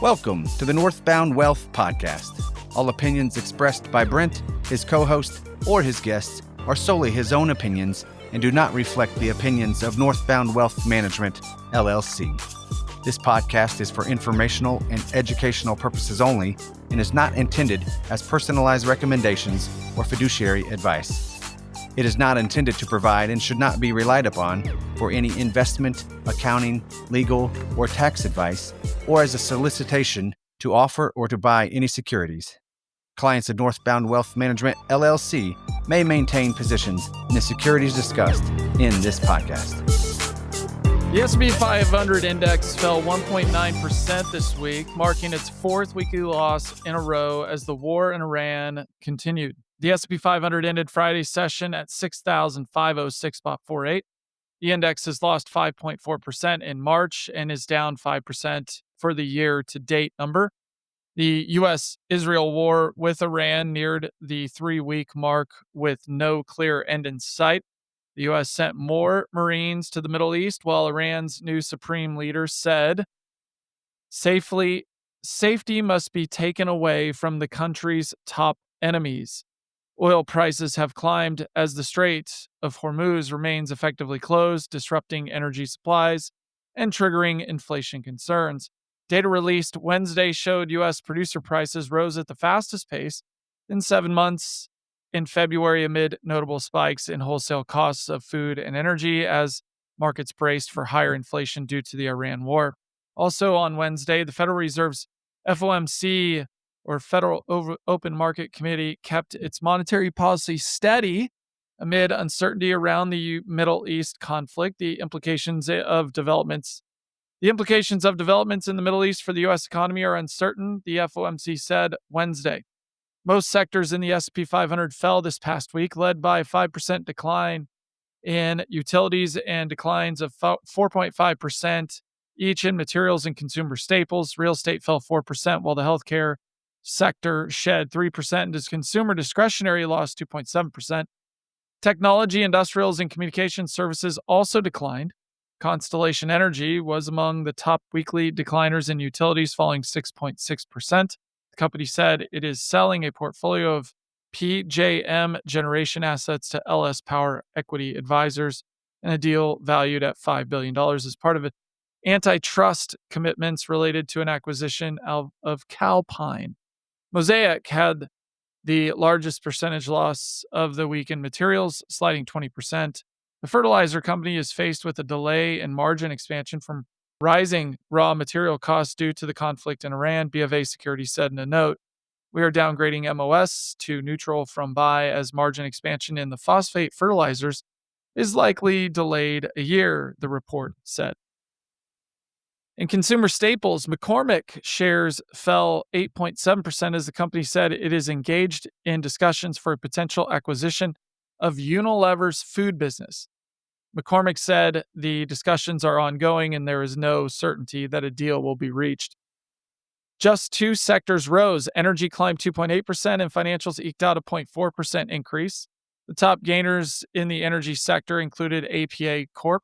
Welcome to the Northbound Wealth Podcast. All opinions expressed by Brent, his co-host, or his guests are solely his own opinions and do not reflect the opinions of Northbound Wealth Management LLC. This podcast is for informational and educational purposes only and is not intended as personalized recommendations or fiduciary advice. It is not intended to provide and should not be relied upon for any investment, accounting, legal, or tax advice, or as a solicitation to offer or to buy any securities. Clients of Northbound Wealth Management LLC may maintain positions in the securities discussed in this podcast. The S&P 500 index fell 1.9% this week, marking its fourth weekly loss in a row as the war in Iran continued. The S&P 500 ended Friday's session at 6,506.48. The index has lost 5.4% in March and is down 5% for the year-to-date number. The U.S.-Israel war with Iran neared the 3-week mark with no clear end in sight. The U.S. sent more Marines to the Middle East, while Iran's new supreme leader said, safety must be taken away from the country's top enemies. Oil prices have climbed as the Strait of Hormuz remains effectively closed, disrupting energy supplies and triggering inflation concerns. Data released Wednesday showed U.S. producer prices rose at the fastest pace in 7 months in February amid notable spikes in wholesale costs of food and energy as markets braced for higher inflation due to the Iran war. Also on Wednesday, the Federal Reserve's FOMC, or Federal Open Market Committee, kept its monetary policy steady amid uncertainty around the Middle East conflict. The implications of developments in the Middle East for the U.S. economy are uncertain, the FOMC said Wednesday. Most sectors in the S&P 500 fell this past week, led by a 5% decline in utilities and declines of 4.5% each in materials and consumer staples. Real estate fell 4%, while the healthcare sector shed 3%, and its consumer discretionary lost 2.7%. Technology, industrials, and communication services also declined. Constellation Energy was among the top weekly decliners in utilities, falling 6.6%. The company said it is selling a portfolio of PJM generation assets to LS Power Equity Advisors in a deal valued at $5 billion as part of antitrust commitments related to an acquisition of Calpine. Mosaic had the largest percentage loss of the week in materials, sliding 20%. The fertilizer company is faced with a delay in margin expansion from rising raw material costs due to the conflict in Iran, BofA Securities said in a note. We are downgrading MOS to neutral from buy as margin expansion in the phosphate fertilizers is likely delayed a year, the report said. In consumer staples, McCormick shares fell 8.7% as the company said it is engaged in discussions for a potential acquisition of Unilever's food business. McCormick said the discussions are ongoing and there is no certainty that a deal will be reached. Just two sectors rose. Energy climbed 2.8% and financials eked out a 0.4% increase. The top gainers in the energy sector included APA Corp,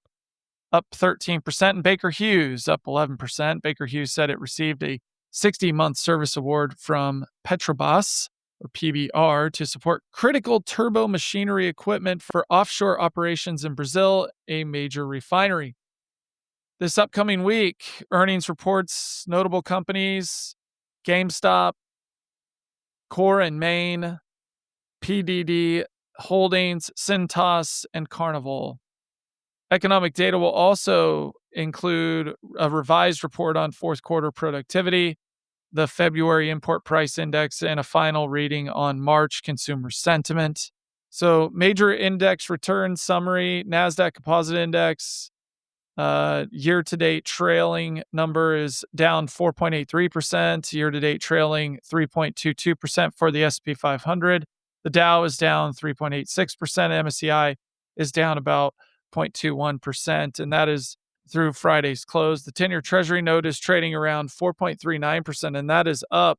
up 13%, and Baker Hughes, up 11%. Baker Hughes said it received a 60-month service award from Petrobras, or PBR, to support critical turbo machinery equipment for offshore operations in Brazil, a major refinery. This upcoming week, earnings reports, notable companies, GameStop, Core and Main, PDD Holdings, Cintas, and Carnival. Economic data will also include a revised report on fourth quarter productivity, the February import price index, and a final reading on March consumer sentiment. So major index return summary, NASDAQ Composite Index, year-to-date trailing number is down 4.83%, year-to-date trailing 3.22% for the S&P 500. The Dow is down 3.86%, MSCI is down about 0.21%, and that is through Friday's close. The 10-year Treasury note is trading around 4.39%, and that is up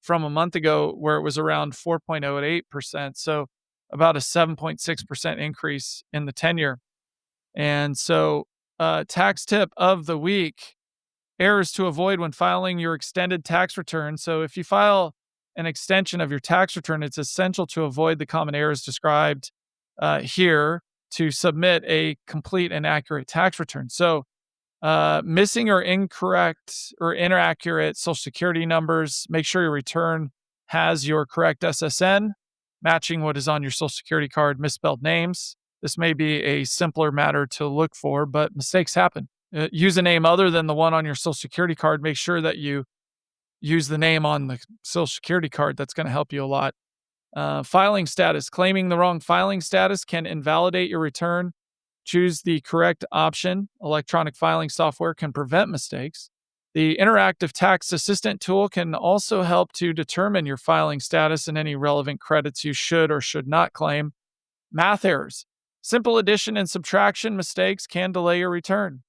from a month ago where it was around 4.08%. So about a 7.6% increase in the 10-year. And so tax tip of the week, errors to avoid when filing your extended tax return. So if you file an extension of your tax return, it's essential to avoid the common errors described here to submit a complete and accurate tax return. So missing or incorrect or inaccurate Social Security numbers, make sure your return has your correct SSN, matching what is on your Social Security card, misspelled names. This may be a simpler matter to look for, but mistakes happen. Use a name other than the one on your Social Security card. Make sure that you use the name on the Social Security card. That's going to help you a lot. Filing status. Claiming the wrong filing status can invalidate your return. Choose the correct option. Electronic filing software can prevent mistakes. The interactive tax assistant tool can also help to determine your filing status and any relevant credits you should or should not claim. Math errors. Simple addition and subtraction mistakes can delay your return.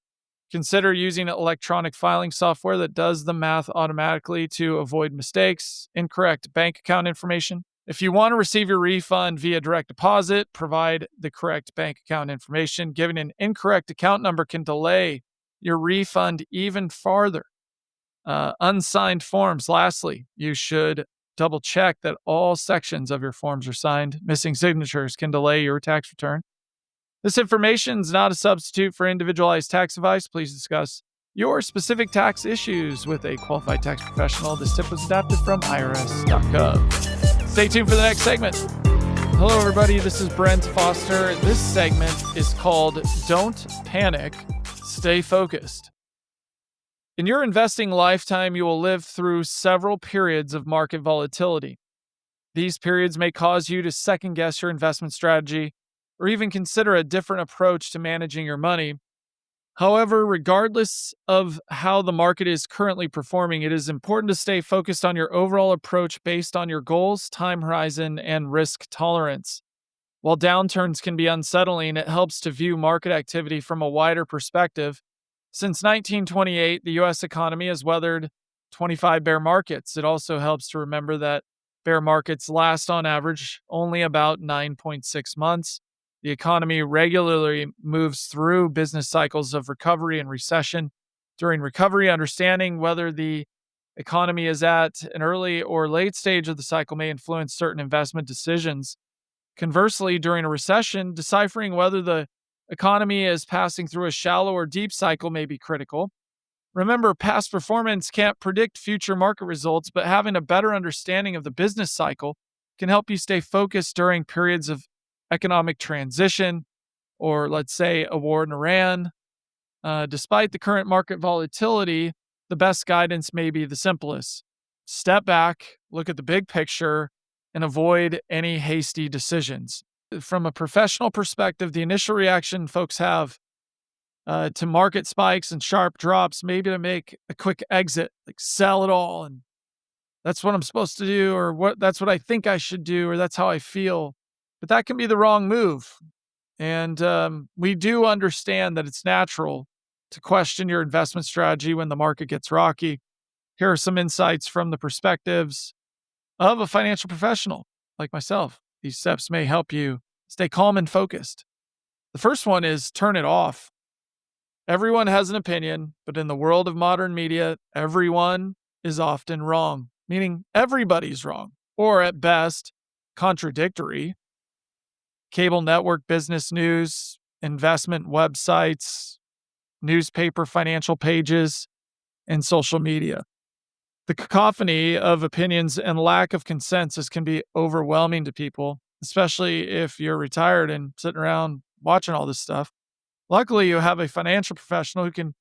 Consider using electronic filing software that does the math automatically to avoid mistakes. Incorrect bank account information. If you want to receive your refund via direct deposit, provide the correct bank account information. Giving an incorrect account number can delay your refund even farther. Unsigned forms. Lastly, you should double check that all sections of your forms are signed. Missing signatures can delay your tax return. This information is not a substitute for individualized tax advice. Please discuss your specific tax issues with a qualified tax professional. This tip was adapted from irs.gov. Stay tuned for the next segment. Hello, everybody. This is Brent Foster. This segment is called Don't Panic, Stay Focused. In your investing lifetime, you will live through several periods of market volatility. These periods may cause you to second-guess your investment strategy or even consider a different approach to managing your money. However, regardless of how the market is currently performing, it is important to stay focused on your overall approach based on your goals, time horizon, and risk tolerance. While downturns can be unsettling, it helps to view market activity from a wider perspective. Since 1928, the U.S. economy has weathered 25 bear markets. It also helps to remember that bear markets last on average only about 9.6 months. The economy regularly moves through business cycles of recovery and recession. During recovery, understanding whether the economy is at an early or late stage of the cycle may influence certain investment decisions. Conversely, during a recession, deciphering whether the economy is passing through a shallow or deep cycle may be critical. Remember, past performance can't predict future market results, but having a better understanding of the business cycle can help you stay focused during periods of economic transition, or let's say a war in Iran. Despite the current market volatility, the best guidance may be the simplest. Step back, look at the big picture, and avoid any hasty decisions. From a professional perspective, the initial reaction folks have to market spikes and sharp drops, maybe to make a quick exit, like sell it all, and that's what I'm supposed to do, or that's what I think I should do, or that's how I feel. But that can be the wrong move. And we do understand that it's natural to question your investment strategy when the market gets rocky. Here are some insights from the perspectives of a financial professional like myself. These steps may help you stay calm and focused. The first one is turn it off. Everyone has an opinion, but in the world of modern media, everyone is often wrong, meaning everybody's wrong, or at best, contradictory. Cable network business news, investment websites, newspaper financial pages, and social media. The cacophony of opinions and lack of consensus can be overwhelming to people, especially if you're retired and sitting around watching all this stuff. Luckily, you have a financial professional who can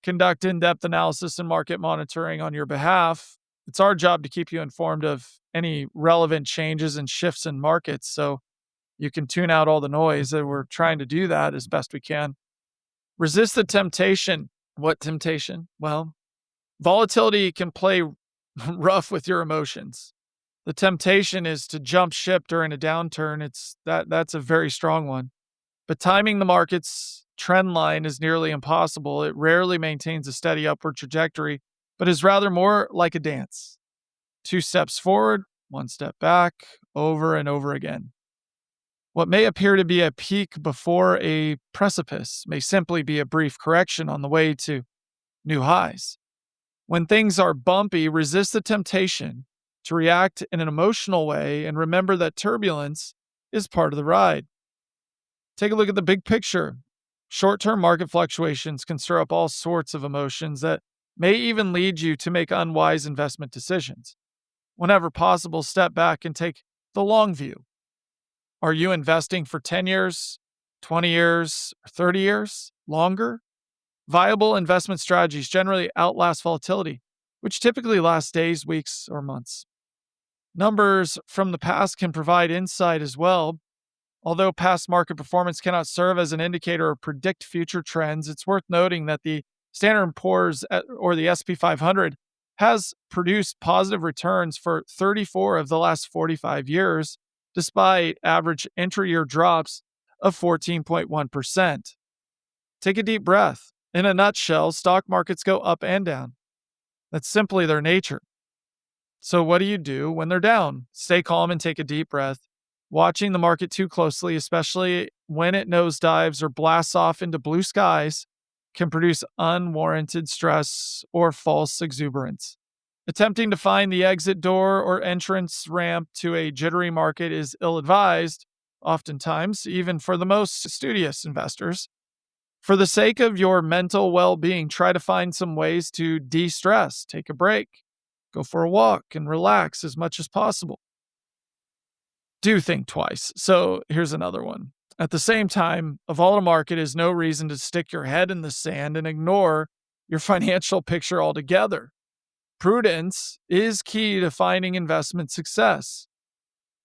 conduct in-depth analysis and market monitoring on your behalf. It's our job to keep you informed of any relevant changes and shifts in markets, so you can tune out all the noise, and we're trying to do that as best we can. Resist the temptation. What temptation? Well, volatility can play rough with your emotions. The temptation is to jump ship during a downturn. That's a very strong one. But timing the market's trend line is nearly impossible. It rarely maintains a steady upward trajectory, but is rather more like a dance. 2 steps forward, 1 step back, over and over again. What may appear to be a peak before a precipice may simply be a brief correction on the way to new highs. When things are bumpy, resist the temptation to react in an emotional way and remember that turbulence is part of the ride. Take a look at the big picture. Short-term market fluctuations can stir up all sorts of emotions that may even lead you to make unwise investment decisions. Whenever possible, step back and take the long view. Are you investing for 10 years, 20 years, or 30 years? Longer? Viable investment strategies generally outlast volatility, which typically lasts days, weeks, or months. Numbers from the past can provide insight as well. Although past market performance cannot serve as an indicator or predict future trends, it's worth noting that the Standard & Poor's or the S&P 500 has produced positive returns for 34 of the last 45 years, despite average intra-year drops of 14.1%. Take a deep breath. In a nutshell, stock markets go up and down. That's simply their nature. So what do you do when they're down? Stay calm and take a deep breath. Watching the market too closely, especially when it nosedives or blasts off into blue skies, can produce unwarranted stress or false exuberance. Attempting to find the exit door or entrance ramp to a jittery market is ill-advised, oftentimes, even for the most studious investors. For the sake of your mental well-being, try to find some ways to de-stress, take a break, go for a walk, and relax as much as possible. Do think twice. So here's another one. At the same time, a volatile market is no reason to stick your head in the sand and ignore your financial picture altogether. Prudence is key to finding investment success.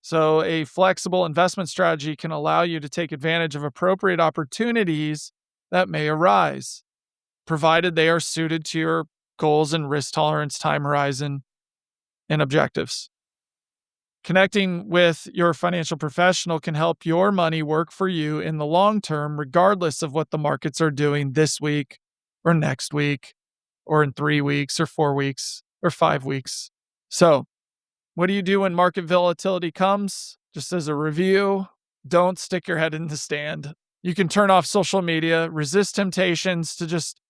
So a flexible investment strategy can allow you to take advantage of appropriate opportunities that may arise, provided they are suited to your goals and risk tolerance, time horizon, and objectives. Connecting with your financial professional can help your money work for you in the long term, regardless of what the markets are doing this week or next week or in 3 weeks or 4 weeks or 5 weeks. So, what do you do when market volatility comes? Just as a review, don't stick your head in the stand. You can turn off social media, resist temptations to just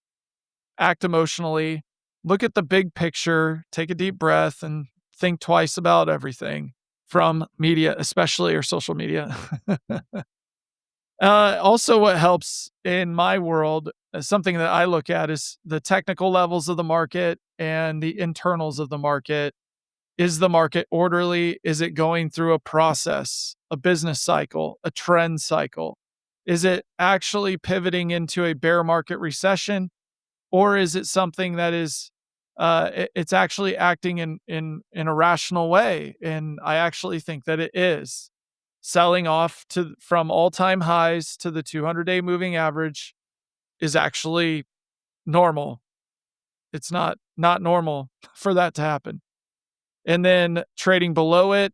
act emotionally, look at the big picture, take a deep breath, and think twice about everything from media, especially or social media. Also, what helps in my world, something that I look at is the technical levels of the market and the internals of the market. Is the market orderly? Is it going through a process, a business cycle, a trend cycle? Is it actually pivoting into a bear market recession? Or is it something that is it's actually acting in a rational way? And I actually think that it is. Selling off from all-time highs to the 200-day moving average is actually normal. It's not normal for that to happen. And then trading below it,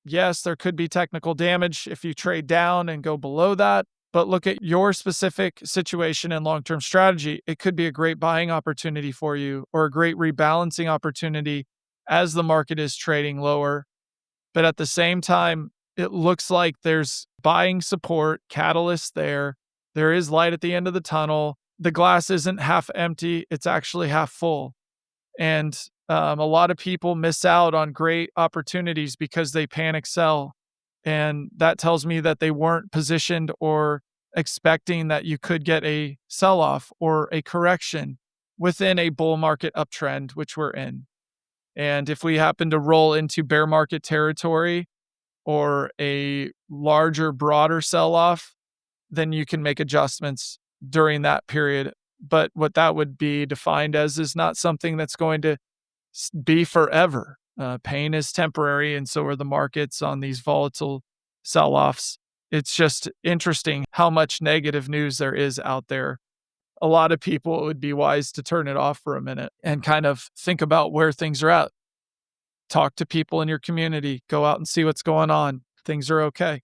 yes, there could be technical damage if you trade down and go below that. But look at your specific situation and long-term strategy. It could be a great buying opportunity for you or a great rebalancing opportunity as the market is trading lower. But at the same time, it looks like there's buying support, catalyst there. There is light at the end of the tunnel. The glass isn't half empty. It's actually half full. And a lot of people miss out on great opportunities because they panic sell. And that tells me that they weren't positioned or expecting that you could get a sell-off or a correction within a bull market uptrend, which we're in. And if we happen to roll into bear market territory or a larger, broader sell-off, then you can make adjustments during that period. But what that would be defined as is not something that's going to be forever. Pain is temporary, and so are the markets on these volatile sell-offs. It's just interesting how much negative news there is out there. A lot of people, it would be wise to turn it off for a minute and kind of think about where things are at. Talk to people in your community. Go out and see what's going on. Things are okay.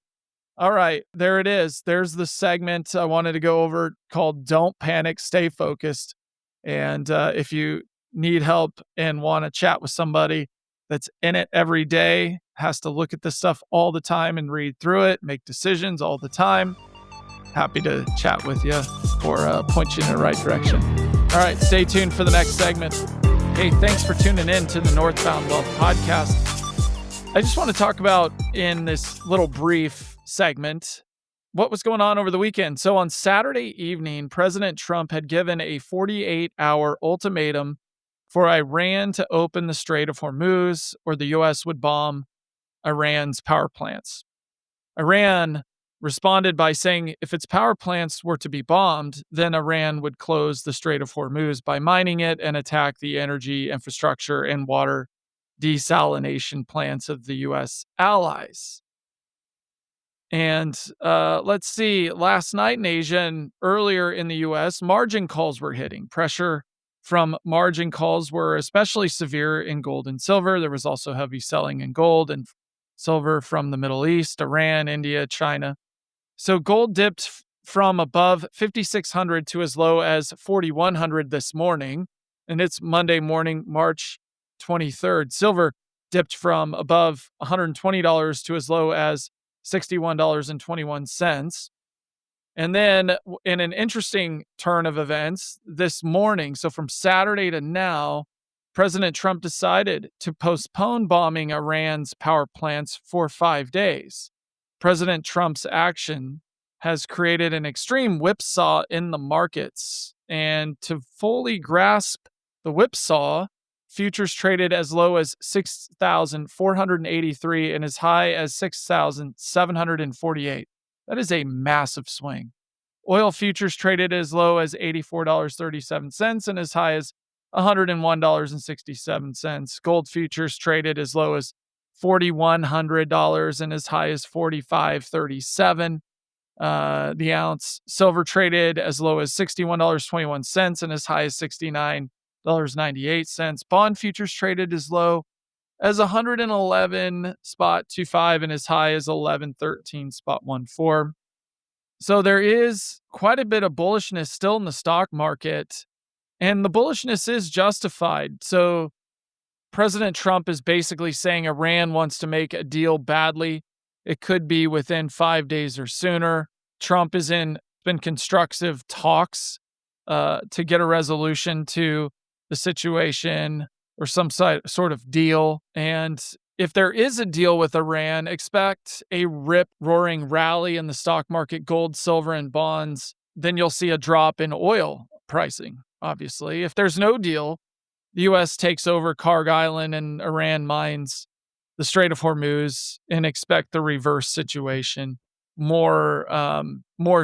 All right, there it is. There's the segment I wanted to go over called Don't Panic, Stay Focused. And if you need help and want to chat with somebody that's in it every day, has to look at this stuff all the time and read through it, make decisions all the time, happy to chat with you or point you in the right direction. All right, stay tuned for the next segment. Hey, thanks for tuning in to the Northbound Wealth Podcast. I just want to talk about, in this little brief segment, what was going on over the weekend. So on Saturday evening, President Trump had given a 48-hour ultimatum for Iran to open the Strait of Hormuz, or the U.S. would bomb Iran's power plants. Iran responded by saying if its power plants were to be bombed, then Iran would close the Strait of Hormuz by mining it and attack the energy infrastructure and water desalination plants of the U.S. allies. And let's see, last night in Asia and earlier in the U.S., margin calls were hitting. Pressure from margin calls were especially severe in gold and silver. There was also heavy selling in gold and silver from the Middle East, Iran, India, China. So gold dipped from above 5,600 to as low as 4,100 this morning, and it's Monday morning, March 23rd. Silver dipped from above $120 to as low as $61.21. And then in an interesting turn of events this morning, so from Saturday to now, President Trump decided to postpone bombing Iran's power plants for 5 days. President Trump's action has created an extreme whipsaw in the markets. And to fully grasp the whipsaw, futures traded as low as 6,483 and as high as 6,748. That is a massive swing. Oil futures traded as low as $84.37 and as high as $101.67. Gold futures traded as low as $4,100 and as high as $45.37. The ounce. Silver traded as low as $61.21 and as high as $69.98. Bond futures traded as low as 111.25 and as high as 1113.14. So there is quite a bit of bullishness still in the stock market, and the bullishness is justified. So President Trump is basically saying Iran wants to make a deal badly. It could be within 5 days or sooner. Trump is been constructive talks to get a resolution to the situation or some sort of deal. And if there is a deal with Iran, expect a rip-roaring rally in the stock market, gold, silver, and bonds. Then you'll see a drop in oil pricing, obviously. If there's no deal, the U.S. takes over Karg Island and Iran mines the Strait of Hormuz, and expect the reverse situation. More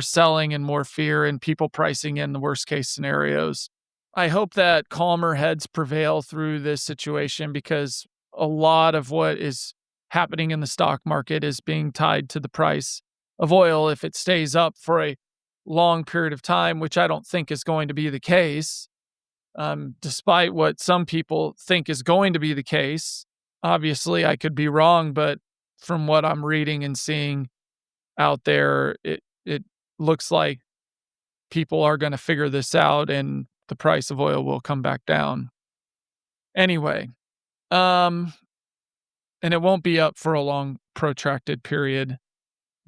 selling and more fear and people pricing in the worst case scenarios. I hope that calmer heads prevail through this situation, because a lot of what is happening in the stock market is being tied to the price of oil. If it stays up for a long period of time, which I don't think is going to be the case, despite what some people think is going to be the case. Obviously, I could be wrong, but from what I'm reading and seeing out there, it looks like people are going to figure this out and the price of oil will come back down. Anyway, and it won't be up for a long, protracted period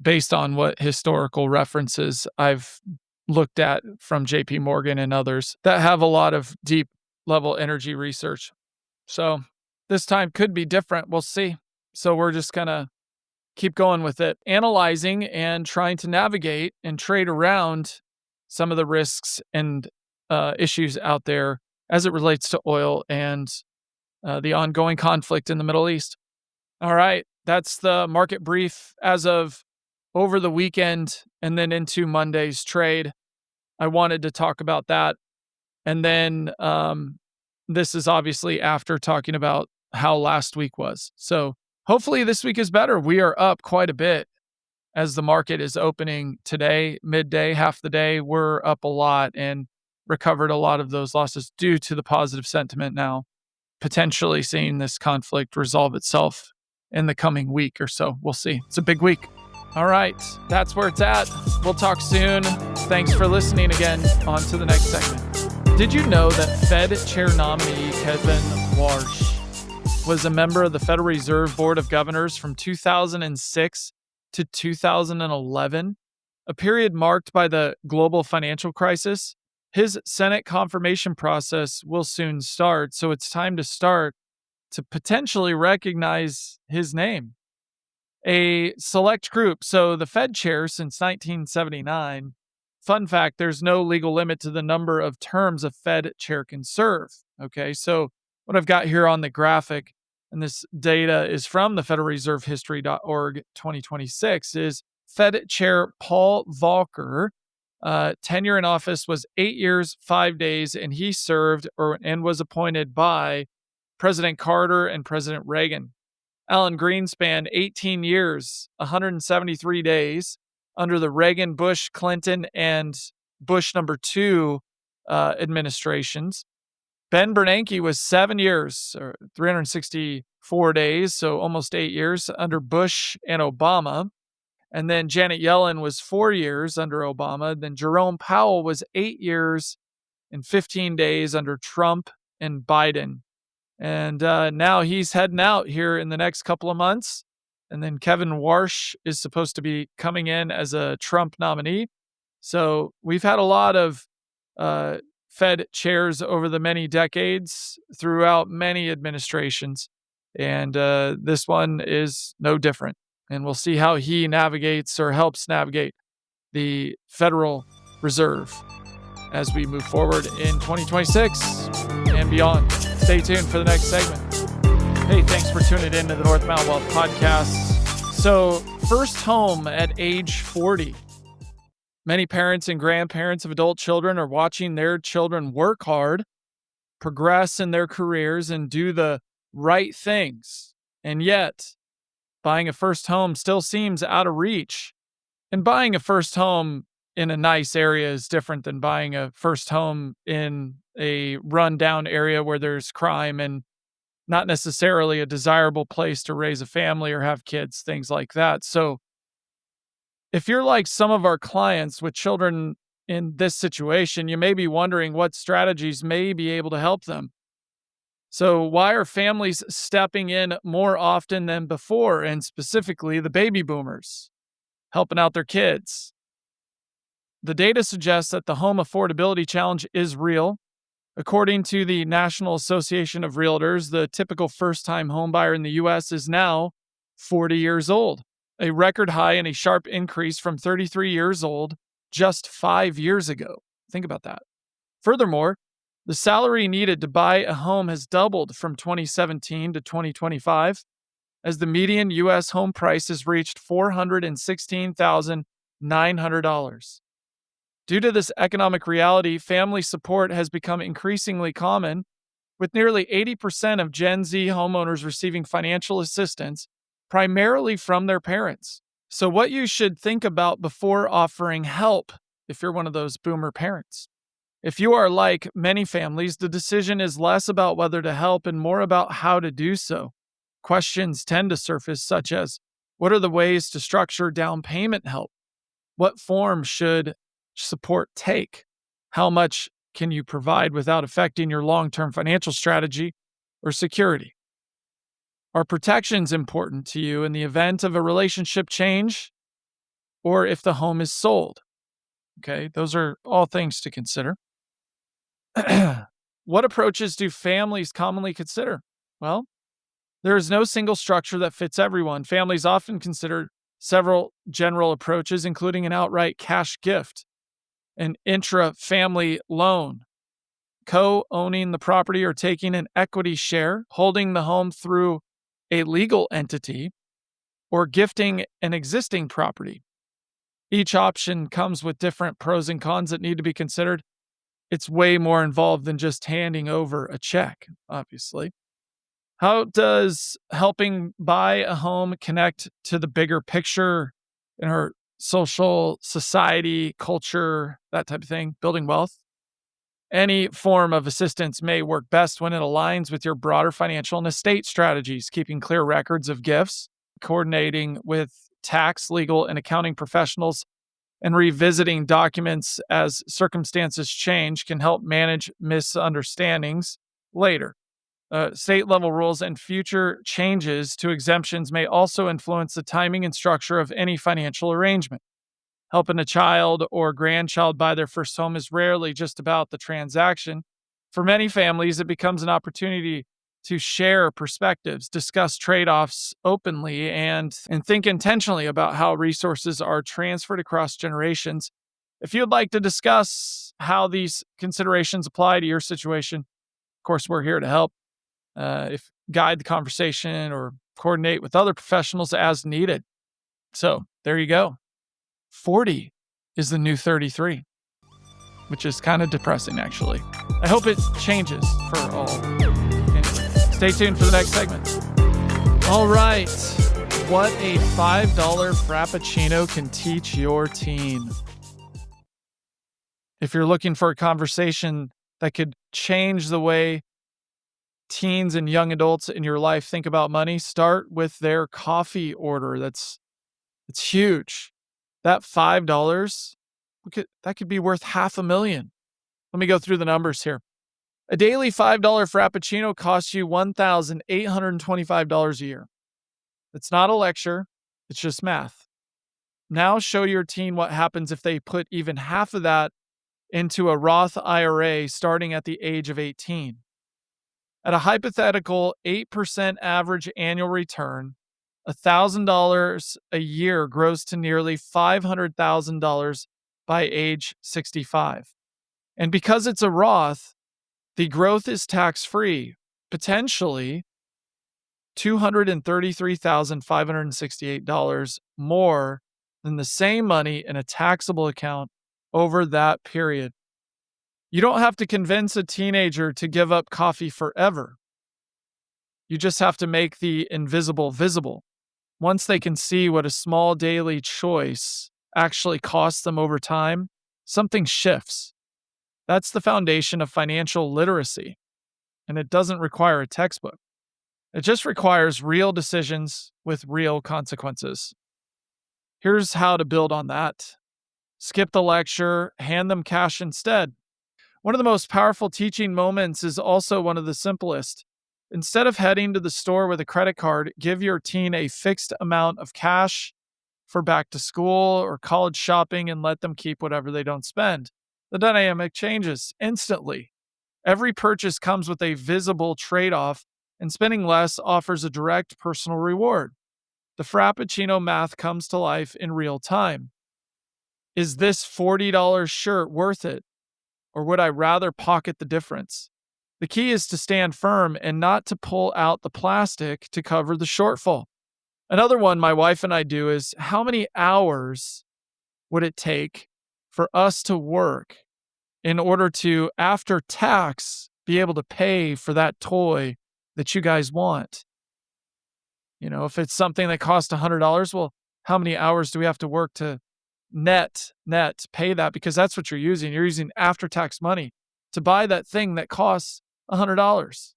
based on what historical references I've looked at from JP Morgan and others that have a lot of deep level energy research. So this time could be different. We'll see. So we're just going to keep going with it, analyzing and trying to navigate and trade around some of the risks and issues out there as it relates to oil and the ongoing conflict in the Middle East. All right. That's the market brief as of over the weekend and then into Monday's trade. I wanted to talk about that. And then this is obviously after talking about how last week was. So hopefully this week is better. We are up quite a bit as the market is opening today, midday, half the day. We're up a lot and recovered a lot of those losses due to the positive sentiment now, potentially seeing this conflict resolve itself in the coming week or so. We'll see. It's a big week. All right. That's where it's at. We'll talk soon. Thanks for listening again. On to the next segment. Did you know that Fed Chair nominee Kevin Warsh was a member of the Federal Reserve Board of Governors from 2006 to 2011, a period marked by the global financial crisis? His Senate confirmation process will soon start, so it's time to start to potentially recognize his name. A select group, so the Fed chair since 1979. Fun fact, there's no legal limit to the number of terms a Fed chair can serve. Okay, so what I've got here on the graphic, and this data is from the Federal Reserve History.org 2026, is Fed Chair Paul Volcker. Tenure in office was 8 years, 5 days, and he served and was appointed by President Carter and President Reagan. Alan Greenspan, 18 years, 173 days under the Reagan, Bush, Clinton, and Bush number 2 administrations. Ben Bernanke was 7 years, or 364 days, so almost 8 years under Bush and Obama. And then Janet Yellen was 4 years under Obama. Then Jerome Powell was 8 years and 15 days under Trump and Biden. And now he's heading out here in the next couple of months. And then Kevin Warsh is supposed to be coming in as a Trump nominee. So we've had a lot of Fed chairs over the many decades throughout many administrations. And this one is no different. And we'll see how he navigates or helps navigate the Federal Reserve as we move forward in 2026 and beyond. Stay tuned for the next segment. Hey, thanks for tuning in to the Northbound Wealth Podcast. So, first home at age 40. Many parents and grandparents of adult children are watching their children work hard, progress in their careers, and do the right things. And yet, buying a first home still seems out of reach. And buying a first home in a nice area is different than buying a first home in a rundown area where there's crime and not necessarily a desirable place to raise a family or have kids, things like that. So if you're like some of our clients with children in this situation, you may be wondering what strategies may be able to help them. So why are families stepping in more often than before, and specifically the baby boomers, helping out their kids? The data suggests that the home affordability challenge is real. According to the National Association of Realtors, the typical first-time homebuyer in the U.S. is now 40 years old, a record high and a sharp increase from 33 years old just 5 years ago. Think about that. Furthermore, the salary needed to buy a home has doubled from 2017 to 2025, as the median U.S. home price has reached $416,900. Due to this economic reality, family support has become increasingly common, with nearly 80% of Gen Z homeowners receiving financial assistance, primarily from their parents. So what you should think about before offering help if you're one of those boomer parents. If you are like many families, the decision is less about whether to help and more about how to do so. Questions tend to surface such as, what are the ways to structure down payment help? What form should support take? How much can you provide without affecting your long-term financial strategy or security? Are protections important to you in the event of a relationship change or if the home is sold? Okay, those are all things to consider. What approaches do families commonly consider? Well, there is no single structure that fits everyone. Families often consider several general approaches, including an outright cash gift, an intra-family loan, co-owning the property or taking an equity share, holding the home through a legal entity, or gifting an existing property. Each option comes with different pros and cons that need to be considered. It's way more involved than just handing over a check, obviously. How does helping buy a home connect to the bigger picture in our social, society, culture, that type of thing, building wealth? Any form of assistance may work best when it aligns with your broader financial and estate strategies, keeping clear records of gifts, coordinating with tax, legal, and accounting professionals, and revisiting documents as circumstances change can help manage misunderstandings later. State-level rules and future changes to exemptions may also influence the timing and structure of any financial arrangement. Helping a child or grandchild buy their first home is rarely just about the transaction. For many families, it becomes an opportunity to share perspectives, discuss trade-offs openly, and think intentionally about how resources are transferred across generations. If you'd like to discuss how these considerations apply to your situation, of course, we're here to help. If guide the conversation or coordinate with other professionals as needed. So there you go. 40 is the new 33, which is kind of depressing, actually. I hope it changes for all. Anyway, stay tuned for the next segment. All right. What a $5 Frappuccino can teach your teen. If you're looking for a conversation that could change the way teens and young adults in your life think about money, start with their coffee order. It's huge. That $5, that could be worth $500,000. Let me go through the numbers here. A daily $5 Frappuccino costs you $1,825 a year. It's not a lecture. It's just math. Now show your teen what happens if they put even half of that into a Roth IRA starting at the age of 18. At a hypothetical 8% average annual return, $1,000 a year grows to nearly $500,000 by age 65. And because it's a Roth, the growth is tax-free, potentially $233,568 more than the same money in a taxable account over that period. You don't have to convince a teenager to give up coffee forever. You just have to make the invisible visible. Once they can see what a small daily choice actually costs them over time, something shifts. That's the foundation of financial literacy. And it doesn't require a textbook. It just requires real decisions with real consequences. Here's how to build on that. Skip the lecture, hand them cash instead. One of the most powerful teaching moments is also one of the simplest. Instead of heading to the store with a credit card, give your teen a fixed amount of cash for back to school or college shopping and let them keep whatever they don't spend. The dynamic changes instantly. Every purchase comes with a visible trade-off, and spending less offers a direct personal reward. The Frappuccino math comes to life in real time. Is this $40 shirt worth it? Or would I rather pocket the difference? The key is to stand firm and not to pull out the plastic to cover the shortfall. Another one my wife and I do is, how many hours would it take for us to work in order to, after tax, be able to pay for that toy that you guys want? You know, if it's something that costs $100, well, how many hours do we have to work to net pay that? Because that's what you're using. You're using after-tax money to buy that thing that costs $100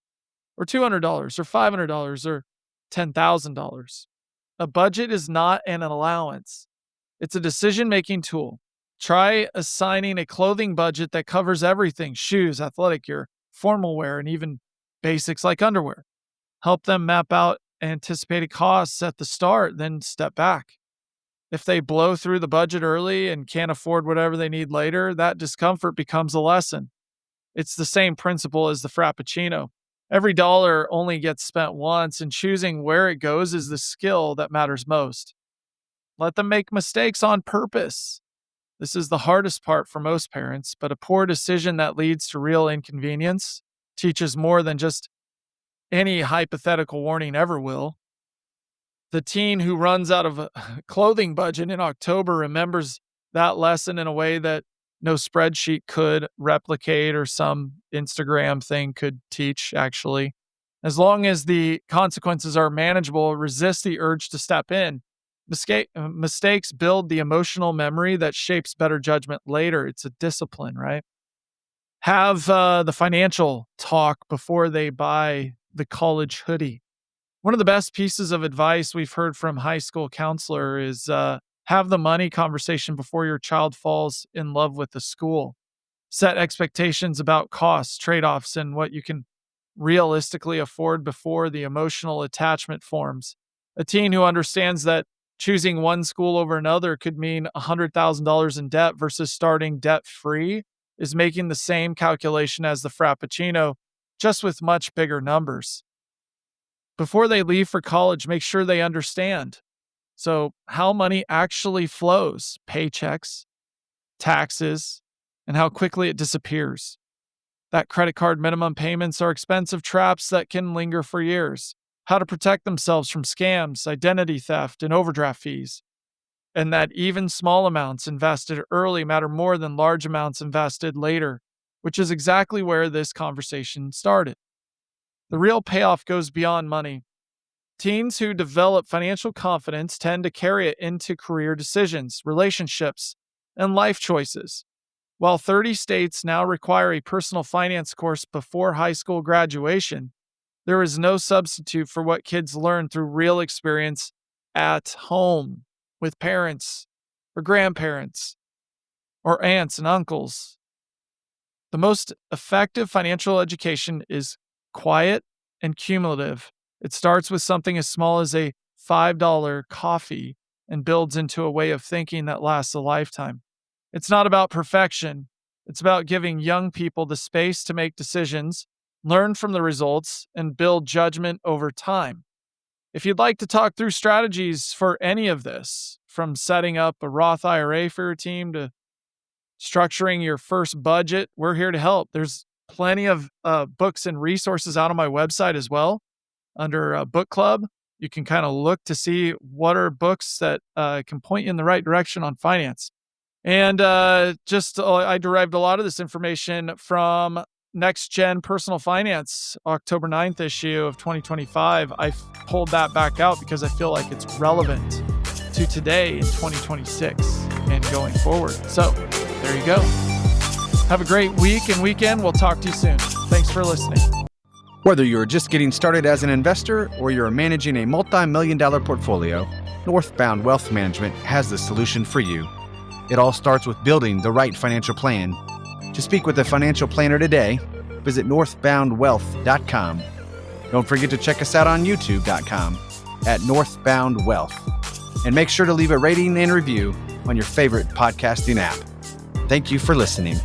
or $200 or $500 or $10,000. A budget is not an allowance. It's a decision-making tool. Try assigning a clothing budget that covers everything: shoes, athletic gear, formal wear, and even basics like underwear. Help them map out anticipated costs at the start, then step back. If they blow through the budget early and can't afford whatever they need later, that discomfort becomes a lesson. It's the same principle as the Frappuccino. Every dollar only gets spent once, and choosing where it goes is the skill that matters most. Let them make mistakes on purpose. This is the hardest part for most parents, but a poor decision that leads to real inconvenience teaches more than just any hypothetical warning ever will. The teen who runs out of a clothing budget in October remembers that lesson in a way that no spreadsheet could replicate or some Instagram thing could teach, actually. As long as the consequences are manageable, resist the urge to step in. Mistakes build the emotional memory that shapes better judgment later. It's a discipline, right? Have the financial talk before they buy the college hoodie. One of the best pieces of advice we've heard from high school counselor is have the money conversation before your child falls in love with the school. Set expectations about costs, trade-offs, and what you can realistically afford before the emotional attachment forms. A teen who understands that Choosing one school over another could mean $100,000 in debt versus starting debt-free is making the same calculation as the Frappachino, just with much bigger numbers. Before they leave for college, make sure they understand. So, how money actually flows, paychecks, taxes, and how quickly it disappears. That credit card minimum payments are expensive traps that can linger for years. How to protect themselves from scams, identity theft, and overdraft fees. And that even small amounts invested early matter more than large amounts invested later, which is exactly where this conversation started. The real payoff goes beyond money. Teens who develop financial confidence tend to carry it into career decisions, relationships, and life choices. While 30 states now require a personal finance course before high school graduation, there is no substitute for what kids learn through real experience at home with parents or grandparents or aunts and uncles. The most effective financial education is quiet and cumulative. It starts with something as small as a $5 coffee and builds into a way of thinking that lasts a lifetime. It's not about perfection. It's about giving young people the space to make decisions, learn from the results, and build judgment over time. If you'd like to talk through strategies for any of this, from setting up a Roth IRA for your team to structuring your first budget, we're here to help. There's plenty of books and resources out on my website as well. Under Book Club, you can kind of look to see what are books that can point you in the right direction on finance. And I derived a lot of this information from Next Gen Personal Finance, October 9th issue of 2025. I pulled that back out because I feel like it's relevant to today in 2026 and going forward. So there you go. Have a great week and weekend. We'll talk to you soon. Thanks for listening. Whether you're just getting started as an investor or you're managing a multi-million-dollar portfolio, Northbound Wealth Management has the solution for you. It all starts with building the right financial plan. To speak with a financial planner today, visit northboundwealth.com. Don't forget to check us out on youtube.com at Northbound Wealth. And make sure to leave a rating and review on your favorite podcasting app. Thank you for listening.